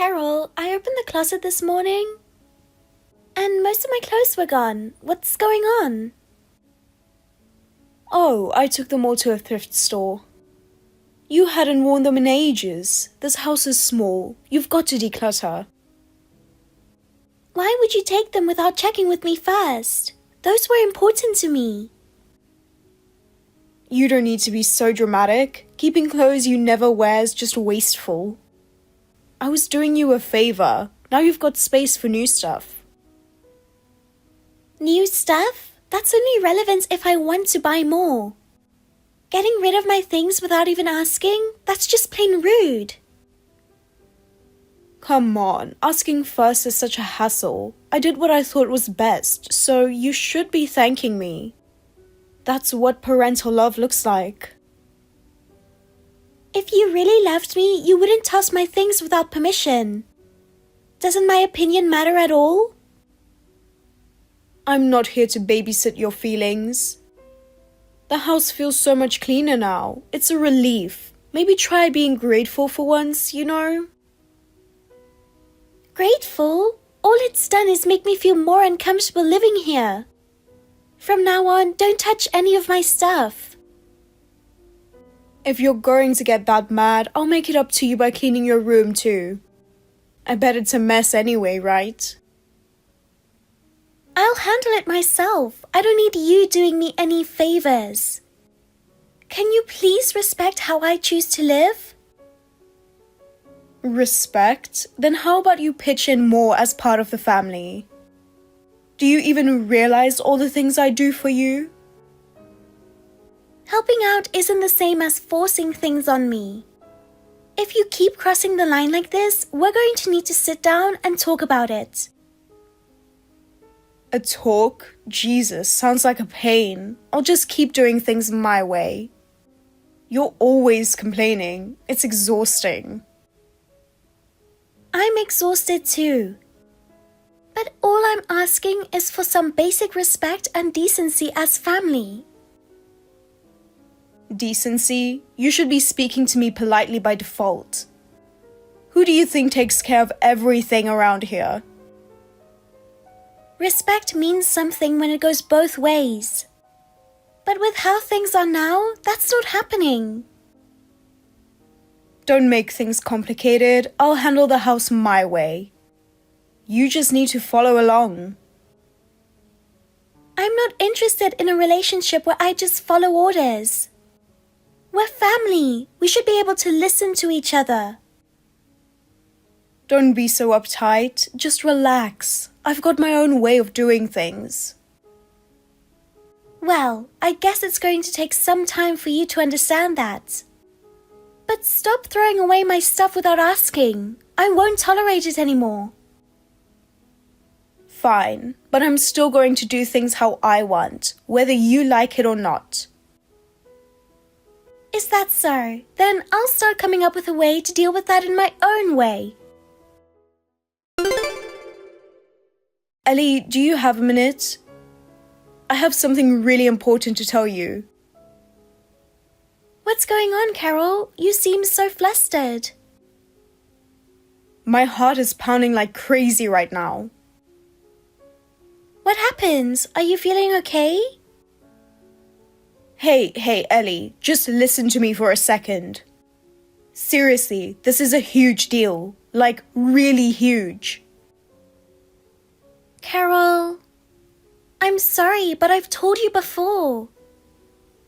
Carol, I opened the closet this morning, and most of my clothes were gone. What's going on? Oh, I took them all to a thrift store. You hadn't worn them in ages. This house is small. You've got to declutter. Why would you take them without checking with me first? Those were important to me. You don't need to be so dramatic. Keeping clothes you never wear is just wasteful. I was doing you a favor. Now you've got space for new stuff. New stuff? That's only relevant if I want to buy more. Getting rid of my things without even asking? That's just plain rude. Come on, asking first is such a hassle. I did what I thought was best, so you should be thanking me. That's what parental love looks like. If you really loved me, you wouldn't toss my things without permission. Doesn't my opinion matter at all? I'm not here to babysit your feelings. The house feels so much cleaner now. It's a relief. Maybe try being grateful for once, you know? Grateful? All it's done is make me feel more uncomfortable living here. From now on, don't touch any of my stuff. If you're going to get that mad, I'll make it up to you by cleaning your room too. I bet it's a mess anyway, right? I'll handle it myself. I don't need you doing me any favors. Can you please respect how I choose to live? Respect? Then how about you pitch in more as part of the family? Do you even realize all the things I do for you? Helping out isn't the same as forcing things on me. If you keep crossing the line like this, we're going to need to sit down and talk about it. A talk? Jesus, sounds like a pain. I'll just keep doing things my way. You're always complaining. It's exhausting. I'm exhausted too. But all I'm asking is for some basic respect and decency as family. Decency? You should be speaking to me politely by default. Who do you think takes care of everything around here? Respect means something when it goes both ways. But with how things are now, that's not happening. Don't make things complicated. I'll handle the house my way. You just need to follow along. I'm not interested in a relationship where I just follow orders. We're family. We should be able to listen to each other. Don't be so uptight. Just relax. I've got my own way of doing things. Well, I guess it's going to take some time for you to understand that. But stop throwing away my stuff without asking. I won't tolerate it anymore. Fine, but I'm still going to do things how I want, whether you like it or not. Is that so? Then I'll start coming up with a way to deal with that in my own way. Ellie, do you have a minute? I have something really important to tell you. What's going on, Carol? You seem so flustered. My heart is pounding like crazy right now. What happened? Are you feeling okay? Hey, Ellie, just listen to me for a second. Seriously, this is a huge deal. Like, really huge. Carol, I'm sorry, but I've told you before.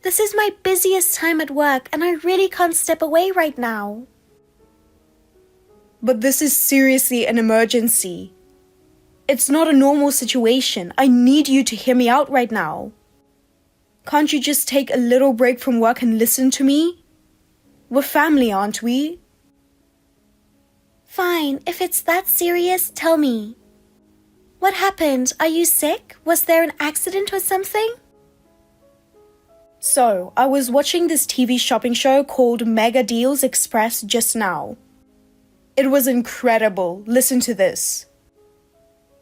This is my busiest time at work, and I really can't step away right now. But this is seriously an emergency. It's not a normal situation. I need you to hear me out right now. Can't you just take a little break from work and listen to me? We're family, aren't we? Fine, if it's that serious, tell me. What happened? Are you sick? Was there an accident or something? So, I was watching this TV shopping show called Mega Deals Express just now. It was incredible. Listen to this.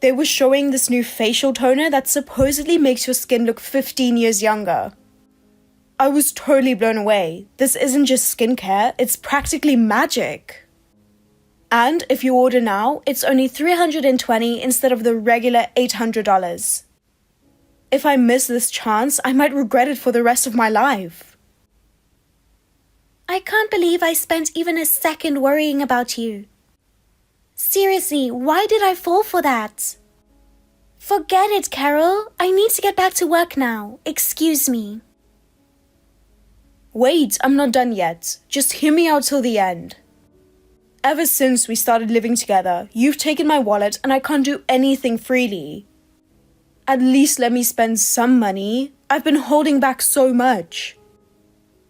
They were showing this new facial toner that supposedly makes your skin look 15 years younger. I was totally blown away. This isn't just skincare, it's practically magic. And if you order now, it's only $320 instead of the regular $800. If I miss this chance, I might regret it for the rest of my life. I can't believe I spent even a second worrying about you. Seriously, why did I fall for that? Forget it, Carol. I need to get back to work now. Excuse me. Wait, I'm not done yet. Just hear me out till the end. Ever since we started living together, you've taken my wallet and I can't do anything freely. At least let me spend some money. I've been holding back so much.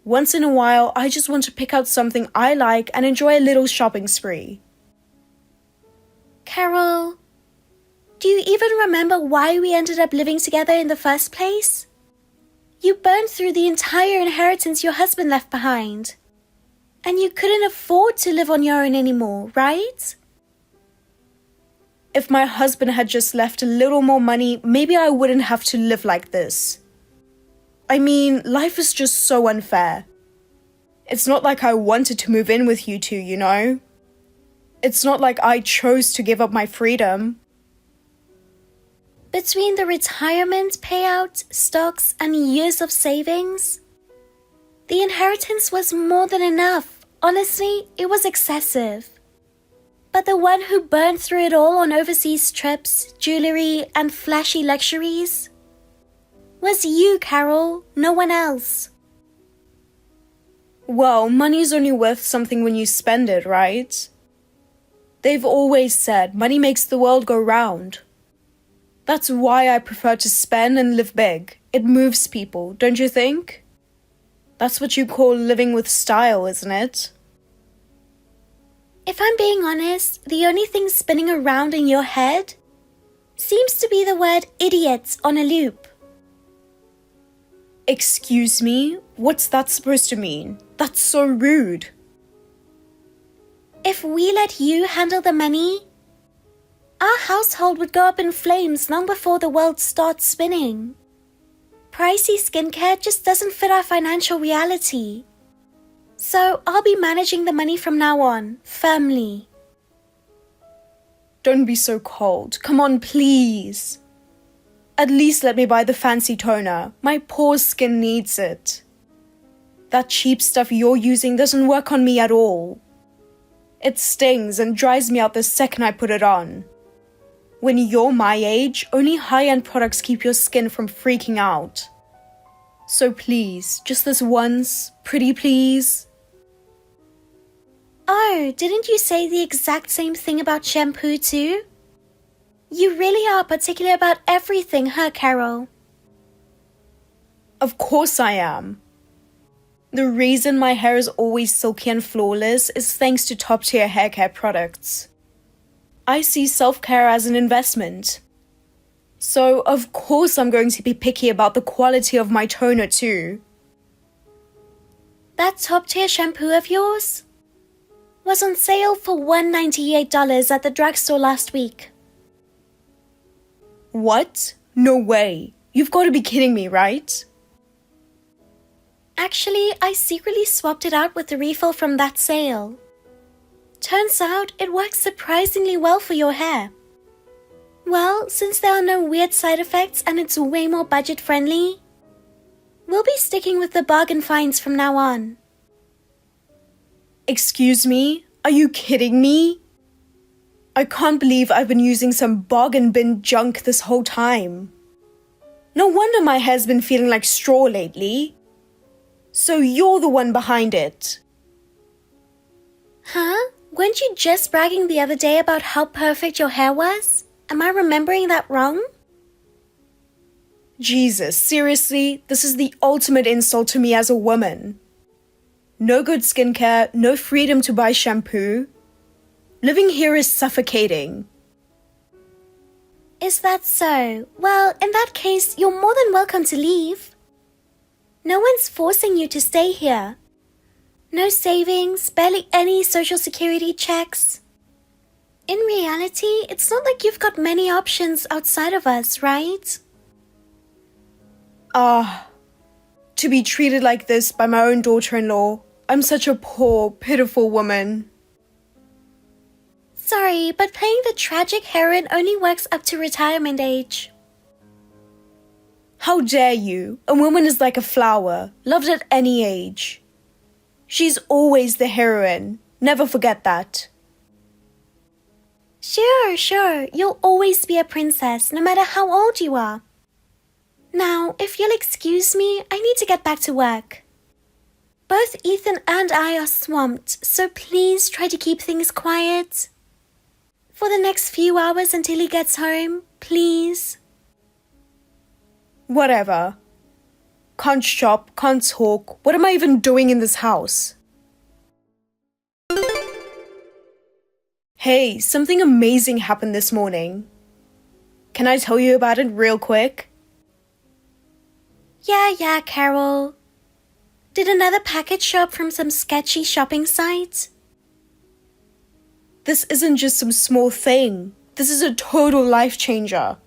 Once in a while, I just want to pick out something I like and enjoy a little shopping spree. Carol, do you even remember why we ended up living together in the first place? You burned through the entire inheritance your husband left behind. And you couldn't afford to live on your own anymore, right? If my husband had just left a little more money, maybe I wouldn't have to live like this. I mean, life is just so unfair. It's not like I wanted to move in with you two, you know? It's not like I chose to give up my freedom. Between the retirement payout, stocks, and years of savings, the inheritance was more than enough. Honestly, it was excessive. But the one who burned through it all on overseas trips, jewelry, and flashy luxuries was you, Carol, no one else. Well, money's only worth something when you spend it, right? They've always said money makes the world go round. That's why I prefer to spend and live big. It moves people, don't you think? That's what you call living with style, isn't it? If I'm being honest, the only thing spinning around in your head seems to be the word idiot on a loop. Excuse me? What's that supposed to mean? That's so rude. If we let you handle the money, our household would go up in flames long before the world starts spinning. Pricey skincare just doesn't fit our financial reality. So I'll be managing the money from now on, firmly. Don't be so cold. Come on, please. At least let me buy the fancy toner. My poor skin needs it. That cheap stuff you're using doesn't work on me at all. It stings and dries me out the second I put it on. When you're my age, only high-end products keep your skin from freaking out. So please, just this once, pretty please. Oh, didn't you say the exact same thing about shampoo too? You really are particular about everything, huh, Carol? Of course I am. The reason my hair is always silky and flawless is thanks to top-tier hair care products. I see self-care as an investment. So, of course I'm going to be picky about the quality of my toner too. That top-tier shampoo of yours was on sale for $198 at the drugstore last week. What? No way. You've got to be kidding me, right? Actually, I secretly swapped it out with the refill from that sale. Turns out it works surprisingly well for your hair. Well, since there are no weird side effects and it's way more budget-friendly, we'll be sticking with the bargain finds from now on. Excuse me? Are you kidding me? I can't believe I've been using some bargain bin junk this whole time. No wonder my hair's been feeling like straw lately. So you're the one behind it. Huh? Weren't you just bragging the other day about how perfect your hair was? Am I remembering that wrong? Jesus, seriously? This is the ultimate insult to me as a woman. No good skincare, no freedom to buy shampoo. Living here is suffocating. Is that so? Well, in that case, you're more than welcome to leave. No one's forcing you to stay here. No savings, barely any social security checks. In reality, it's not like you've got many options outside of us, right? To be treated like this by my own daughter-in-law. I'm such a poor, pitiful woman. Sorry, but playing the tragic heroine only works up to retirement age. How dare you? A woman is like a flower, loved at any age. She's always the heroine. Never forget that. Sure. You'll always be a princess, no matter how old you are. Now, if you'll excuse me, I need to get back to work. Both Ethan and I are swamped, so please try to keep things quiet. For the next few hours until he gets home, please. Whatever. Can't shop, can't talk. What am I even doing in this house? Hey, something amazing happened this morning. Can I tell you about it real quick? Yeah, Carol. Did another package show up from some sketchy shopping site? This isn't just some small thing. This is a total life changer.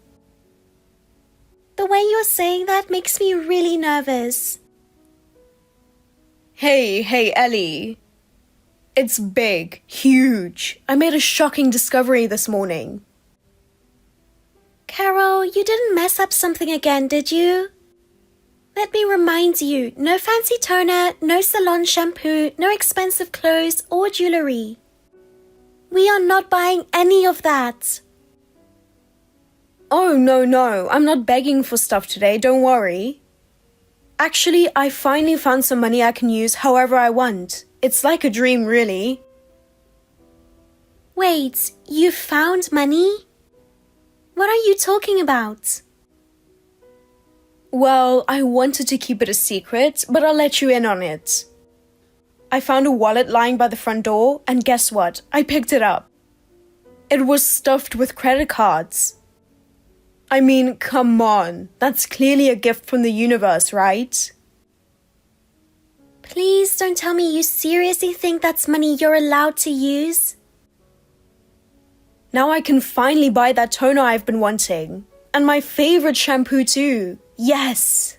The way you're saying that makes me really nervous. Hey, Ellie. It's big, huge. I made a shocking discovery this morning. Carol, you didn't mess up something again, did you? Let me remind you, no fancy toner, no salon shampoo, no expensive clothes or jewelry. We are not buying any of that. Oh, no, I'm not begging for stuff today, don't worry. Actually, I finally found some money I can use however I want. It's like a dream, really. Wait, you found money? What are you talking about? Well, I wanted to keep it a secret, but I'll let you in on it. I found a wallet lying by the front door, and guess what? I picked it up. It was stuffed with credit cards. I mean, come on. That's clearly a gift from the universe, right? Please don't tell me you seriously think that's money you're allowed to use. Now I can finally buy that toner I've been wanting. And my favorite shampoo too. Yes!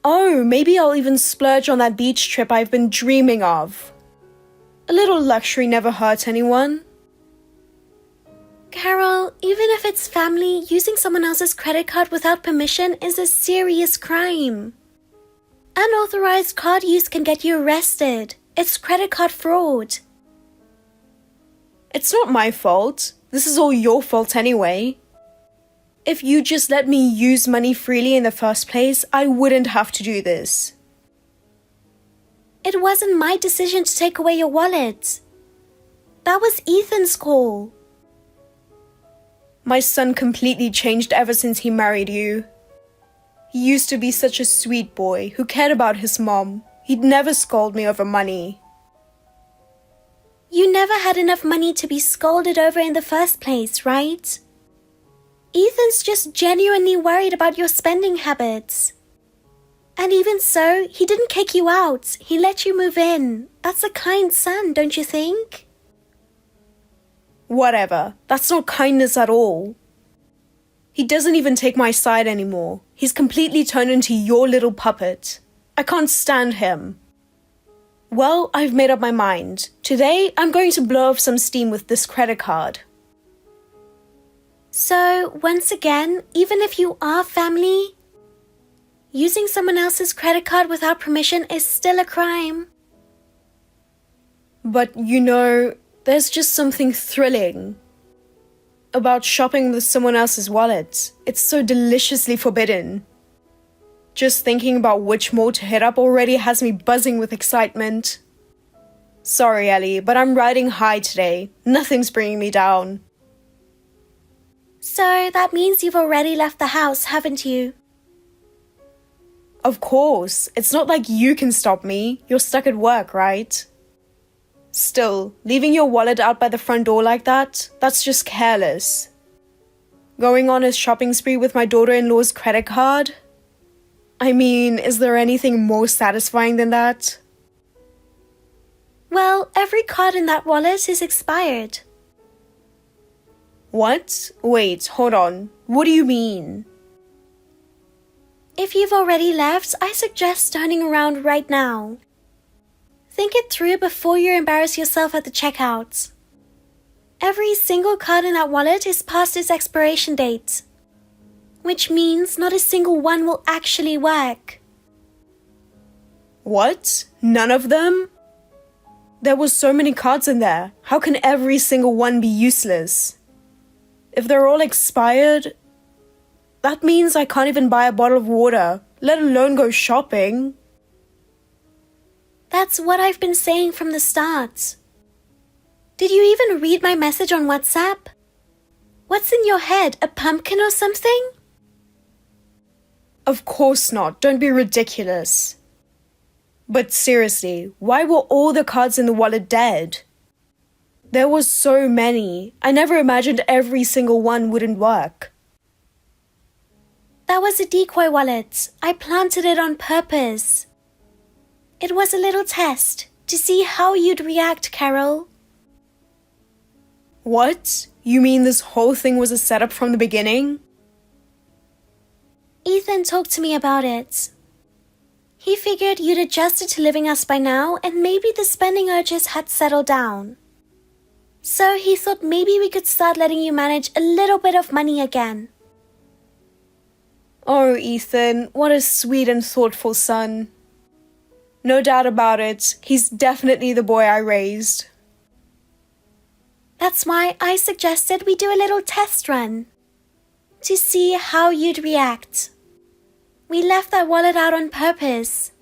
Oh, maybe I'll even splurge on that beach trip I've been dreaming of. A little luxury never hurt anyone. Carol, even if it's family, using someone else's credit card without permission is a serious crime. Unauthorized card use can get you arrested. It's credit card fraud. It's not my fault. This is all your fault anyway. If you just let me use money freely in the first place, I wouldn't have to do this. It wasn't my decision to take away your wallet. That was Ethan's call. My son completely changed ever since he married you. He used to be such a sweet boy who cared about his mom. He'd never scold me over money. You never had enough money to be scolded over in the first place, right? Ethan's just genuinely worried about your spending habits. And even so, he didn't kick you out. He let you move in. That's a kind son, don't you think? Whatever. That's not kindness at all. He doesn't even take my side anymore. He's completely turned into your little puppet. I can't stand him. Well, I've made up my mind. Today, I'm going to blow off some steam with this credit card. So, once again, even if you are family, using someone else's credit card without permission is still a crime. But, you know, there's just something thrilling about shopping with someone else's wallet. It's so deliciously forbidden. Just thinking about which mall to hit up already has me buzzing with excitement. Sorry, Ellie, but I'm riding high today. Nothing's bringing me down. So that means you've already left the house, haven't you? Of course. It's not like you can stop me. You're stuck at work, right? Still, leaving your wallet out by the front door like that, that's just careless. Going on a shopping spree with my daughter-in-law's credit card? I mean, is there anything more satisfying than that? Well, every card in that wallet is expired. What? Wait, hold on. What do you mean? If you've already left, I suggest turning around right now. Think it through before you embarrass yourself at the checkout. Every single card in that wallet is past its expiration date, which means not a single one will actually work. What? None of them? There were so many cards in there. How can every single one be useless? If they're all expired, that means I can't even buy a bottle of water, let alone go shopping. That's what I've been saying from the start. Did you even read my message on WhatsApp? What's in your head, a pumpkin or something? Of course not, don't be ridiculous. But seriously, why were all the cards in the wallet dead? There were so many. I never imagined every single one wouldn't work. That was a decoy wallet. I planted it on purpose. It was a little test to see how you'd react, Carol. What? You mean this whole thing was a setup from the beginning? Ethan talked to me about it. He figured you'd adjusted to living us by now and maybe the spending urges had settled down. So he thought maybe we could start letting you manage a little bit of money again. Oh, Ethan, what a sweet and thoughtful son. No doubt about it, he's definitely the boy I raised. That's why I suggested we do a little test run to see how you'd react. We left that wallet out on purpose.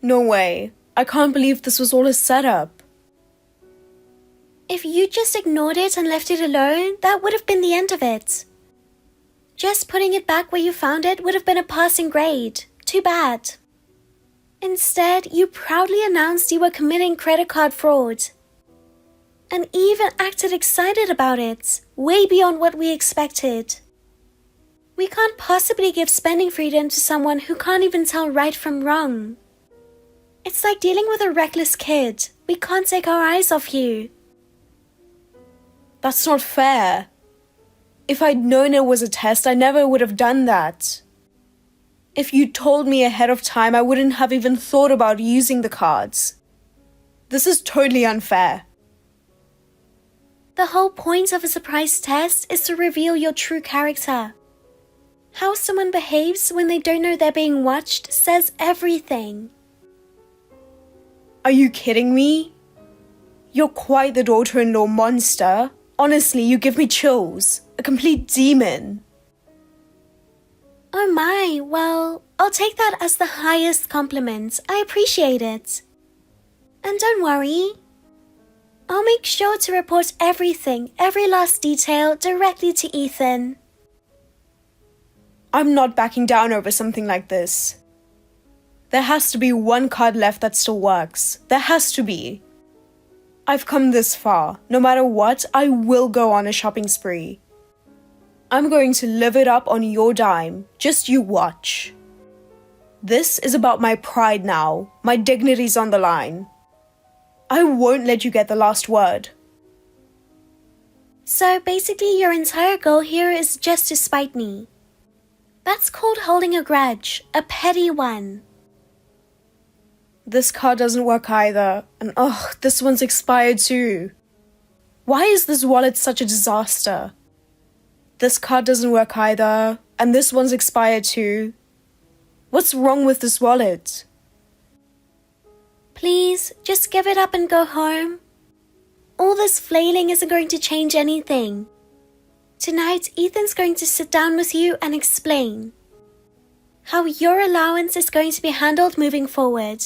No way. I can't believe this was all a setup. If you just ignored it and left it alone, that would have been the end of it. Just putting it back where you found it would have been a passing grade. Too bad. Instead, you proudly announced you were committing credit card fraud. And even acted excited about it, way beyond what we expected. We can't possibly give spending freedom to someone who can't even tell right from wrong. It's like dealing with a reckless kid. We can't take our eyes off you. That's not fair. If I'd known it was a test, I never would have done that. If you told me ahead of time, I wouldn't have even thought about using the cards. This is totally unfair. The whole point of a surprise test is to reveal your true character. How someone behaves when they don't know they're being watched says everything. Are you kidding me? You're quite the daughter-in-law monster. Honestly, you give me chills. A complete demon. Oh my, well, I'll take that as the highest compliment. I appreciate it. And don't worry. I'll make sure to report everything, every last detail, directly to Ethan. I'm not backing down over something like this. There has to be one card left that still works. There has to be. I've come this far. No matter what, I will go on a shopping spree. I'm going to live it up on your dime. Just you watch. This is about my pride now. My dignity's on the line. I won't let you get the last word. So basically your entire goal here is just to spite me. That's called holding a grudge, a petty one. This card doesn't work either, and this one's expired too. Why is this wallet such a disaster? This card doesn't work either, and this one's expired too. What's wrong with this wallet? Please, just give it up and go home. All this flailing isn't going to change anything. Tonight, Ethan's going to sit down with you and explain how your allowance is going to be handled moving forward.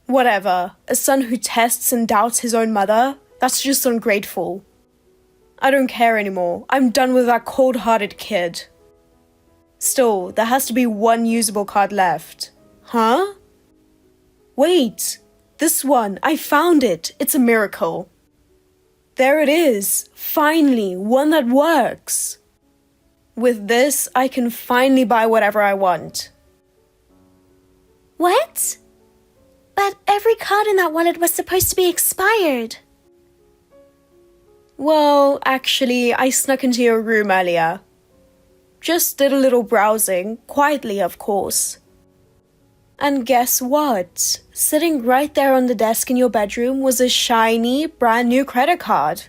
Whatever. A son who tests and doubts his own mother? That's just ungrateful. I don't care anymore. I'm done with that cold-hearted kid. Still, there has to be one usable card left. Huh? Wait. This one. I found it. It's a miracle. There it is. Finally, one that works. With this, I can finally buy whatever I want. What? But every card in that wallet was supposed to be expired. Well, actually, I snuck into your room earlier. Just did a little browsing, quietly of course. And guess what? Sitting right there on the desk in your bedroom was a shiny, brand new credit card.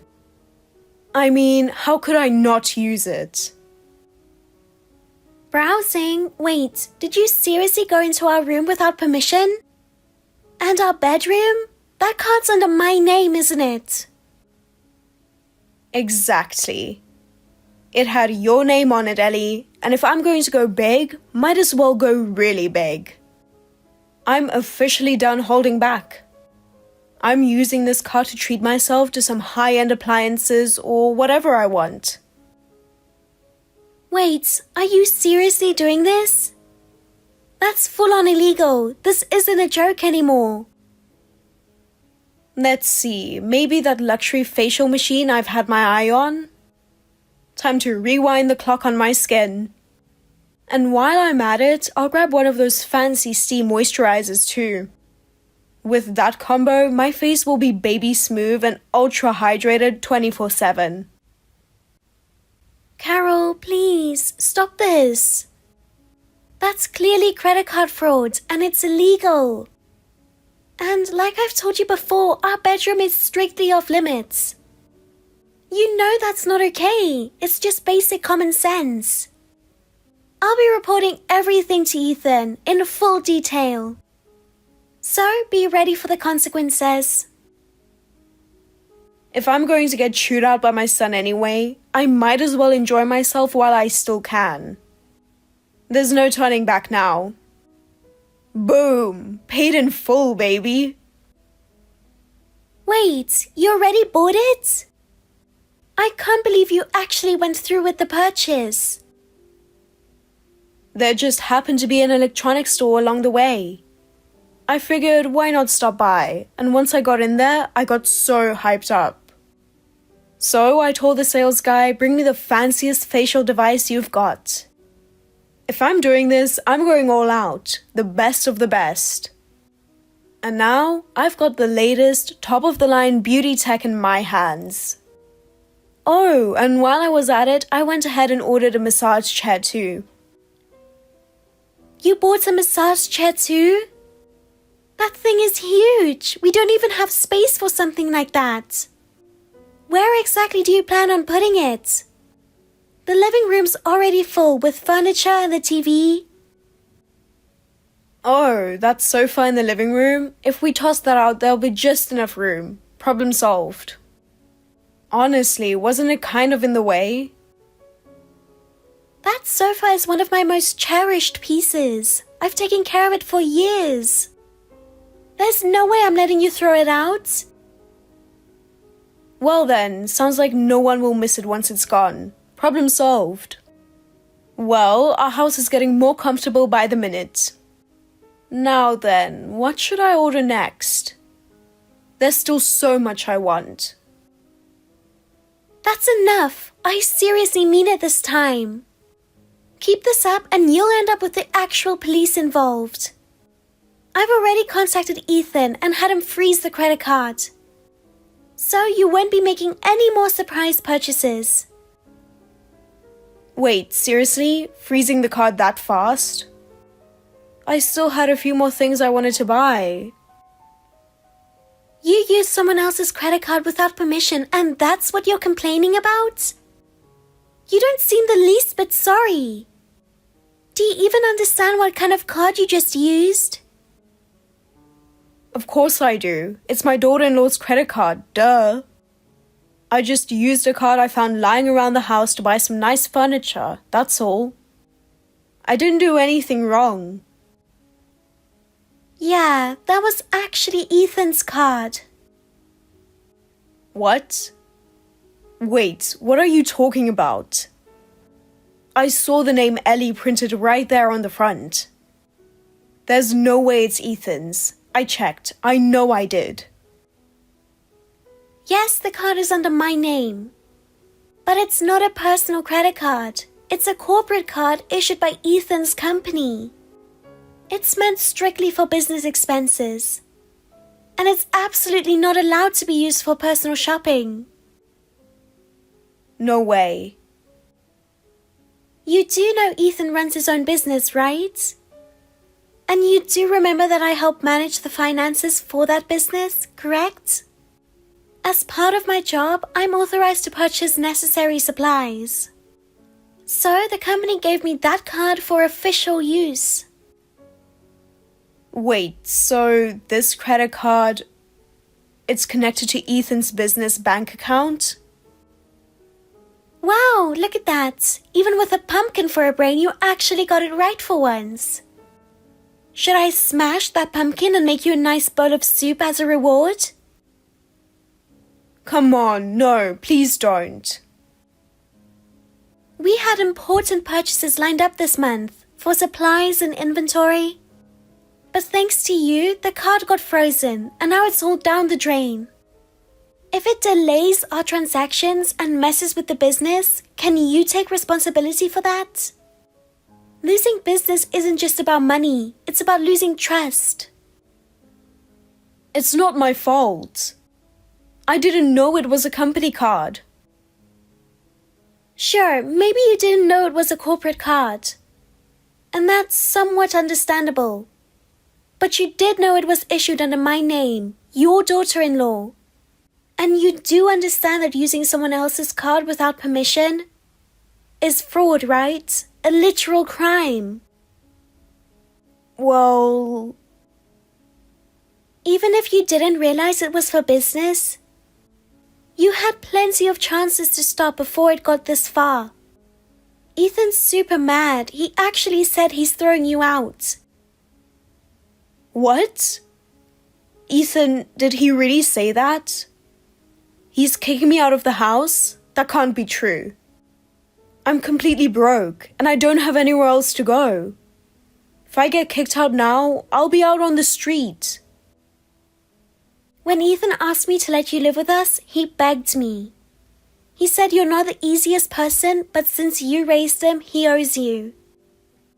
I mean, how could I not use it? Browsing? Wait, did you seriously go into our room without permission? And our bedroom? That card's under my name, isn't it? Exactly. It had your name on it, Ellie, and if I'm going to go big, might as well go really big. I'm officially done holding back. I'm using this card to treat myself to some high-end appliances or whatever I want. Wait, are you seriously doing this? That's full-on illegal. This isn't a joke anymore. Let's see, maybe that luxury facial machine I've had my eye on? Time to rewind the clock on my skin. And while I'm at it, I'll grab one of those fancy steam moisturizers too. With that combo, my face will be baby smooth and ultra hydrated 24/7. Carol, please, stop this. That's clearly credit card fraud and it's illegal. And like I've told you before, our bedroom is strictly off limits. You know that's not okay. It's just basic common sense. I'll be reporting everything to Ethan in full detail. So be ready for the consequences. If I'm going to get chewed out by my son anyway, I might as well enjoy myself while I still can. There's no turning back now. Boom! Paid in full, baby! Wait, you already bought it? I can't believe you actually went through with the purchase. There just happened to be an electronics store along the way. I figured why not stop by, and once I got in there, I got so hyped up. So I told the sales guy, bring me the fanciest facial device you've got. If I'm doing this, I'm going all out, the best of the best. And now, I've got the latest, top-of-the-line beauty tech in my hands. Oh, and while I was at it, I went ahead and ordered a massage chair too. You bought a massage chair too? That thing is huge. We don't even have space for something like that. Where exactly do you plan on putting it? The living room's already full with furniture and the TV. Oh, that sofa in the living room? If we toss that out, there'll be just enough room. Problem solved. Honestly, wasn't it kind of in the way? That sofa is one of my most cherished pieces. I've taken care of it for years. There's no way I'm letting you throw it out. Well then, sounds like no one will miss it once it's gone. Problem solved. Well, our house is getting more comfortable by the minute. Now then, what should I order next? There's still so much I want. That's enough. I seriously mean it this time. Keep this up and you'll end up with the actual police involved. I've already contacted Ethan and had him freeze the credit card. So you won't be making any more surprise purchases. Wait, seriously? Freezing the card that fast? I still had a few more things I wanted to buy. You used someone else's credit card without permission and that's what you're complaining about? You don't seem the least bit sorry. Do you even understand what kind of card you just used? Of course I do. It's my daughter-in-law's credit card, duh. I just used a card I found lying around the house to buy some nice furniture, that's all. I didn't do anything wrong. Yeah, that was actually Ethan's card. What? Wait, what are you talking about? I saw the name Ellie printed right there on the front. There's no way it's Ethan's. I checked. I know I did. Yes, the card is under my name. But it's not a personal credit card. It's a corporate card issued by Ethan's company. It's meant strictly for business expenses. And it's absolutely not allowed to be used for personal shopping. No way. You do know Ethan runs his own business, right? And you do remember that I help manage the finances for that business, correct? As part of my job, I'm authorized to purchase necessary supplies. So the company gave me that card for official use. Wait, so this credit card, it's connected to Ethan's business bank account? Wow, look at that. Even with a pumpkin for a brain, you actually got it right for once. Should I smash that pumpkin and make you a nice bowl of soup as a reward? Come on, no, please don't. We had important purchases lined up this month for supplies and inventory. But thanks to you, the card got frozen and now it's all down the drain. If it delays our transactions and messes with the business, can you take responsibility for that? Losing business isn't just about money, it's about losing trust. It's not my fault. I didn't know it was a company card. Sure, maybe you didn't know it was a corporate card. And that's somewhat understandable. But you did know it was issued under my name, your daughter-in-law. And you do understand that using someone else's card without permission is fraud, right? A literal crime. Well, even if you didn't realize it was for business, you had plenty of chances to stop before it got this far. Ethan's super mad. He actually said he's throwing you out. what? Ethan, did he really say that? He's kicking me out of the house? That can't be true. I'm completely broke, and I don't have anywhere else to go. If I get kicked out now, I'll be out on the street. When Ethan asked me to let you live with us, he begged me. He said you're not the easiest person, but since you raised him, he owes you.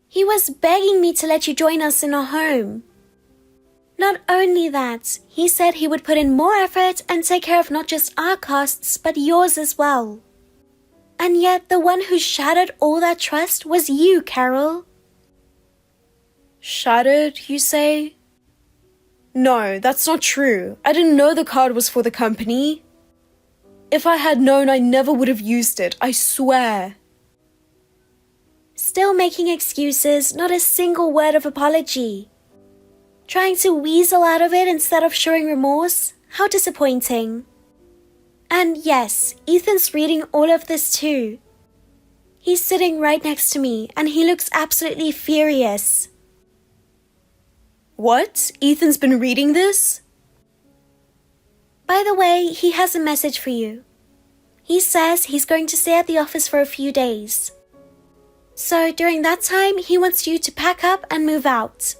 He was begging me to let you join us in our home. Not only that, he said he would put in more effort and take care of not just our costs, but yours as well. And yet the one who shattered all that trust was you, Carol. Shattered, you say? No, that's not true. I didn't know the card was for the company. If I had known, I never would have used it, I swear. Still making excuses, not a single word of apology. Trying to weasel out of it instead of showing remorse? How disappointing. And yes, Ethan's reading all of this too. He's sitting right next to me and he looks absolutely furious. What? Ethan's been reading this? By the way, he has a message for you. He says he's going to stay at the office for a few days. So during that time, he wants you to pack up and move out.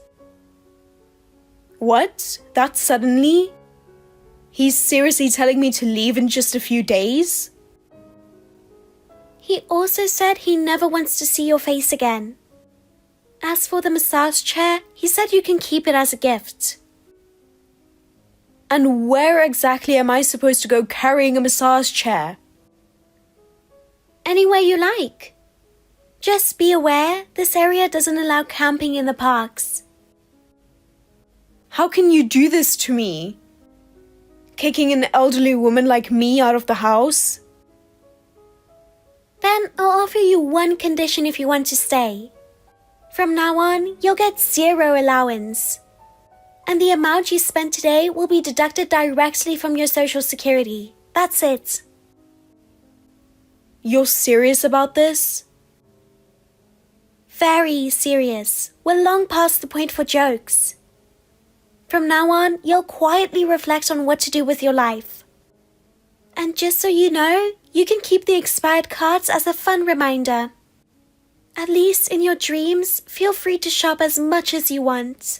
What? That suddenly? He's seriously telling me to leave in just a few days? He also said he never wants to see your face again. As for the massage chair, he said you can keep it as a gift. And where exactly am I supposed to go carrying a massage chair? Anywhere you like. Just be aware, this area doesn't allow camping in the parks. How can you do this to me? Kicking an elderly woman like me out of the house? Then I'll offer you one condition if you want to stay. From now on, you'll get 0 allowance. And the amount you spent today will be deducted directly from your social security. That's it. You're serious about this? Very serious. We're long past the point for jokes. From now on, you'll quietly reflect on what to do with your life. And just so you know, you can keep the expired cards as a fun reminder. At least in your dreams, feel free to shop as much as you want.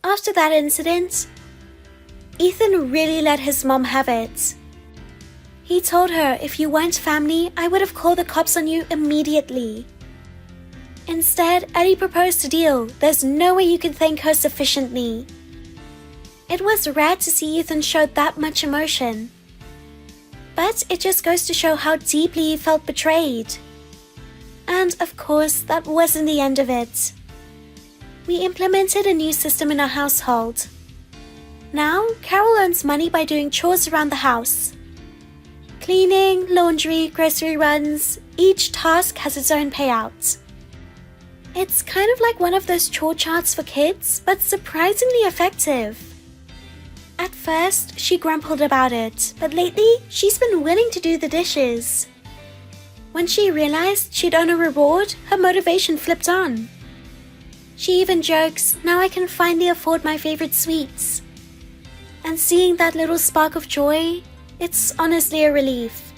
After that incident, Ethan really let his mom have it. He told her if you weren't family, I would have called the cops on you immediately. Instead, Eddie proposed a deal. There's no way you can thank her sufficiently. It was rare to see Ethan show that much emotion. But it just goes to show how deeply he felt betrayed. And of course, that wasn't the end of it. We implemented a new system in our household. Now, Carol earns money by doing chores around the house. Cleaning, laundry, grocery runs, each task has its own payout. It's kind of like one of those chore charts for kids, but surprisingly effective. At first, she grumbled about it, but lately, she's been willing to do the dishes. When she realized she'd earn a reward, her motivation flipped on. She even jokes, "Now I can finally afford my favorite sweets." And seeing that little spark of joy, it's honestly a relief.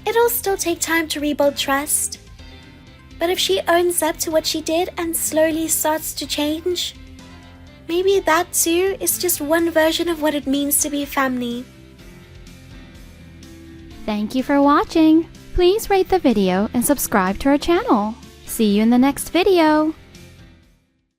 It'll still take time to rebuild trust, but if she owns up to what she did and slowly starts to change, maybe that too is just one version of what it means to be family. Thank you for watching. Please rate the video and subscribe to our channel. See you in the next video.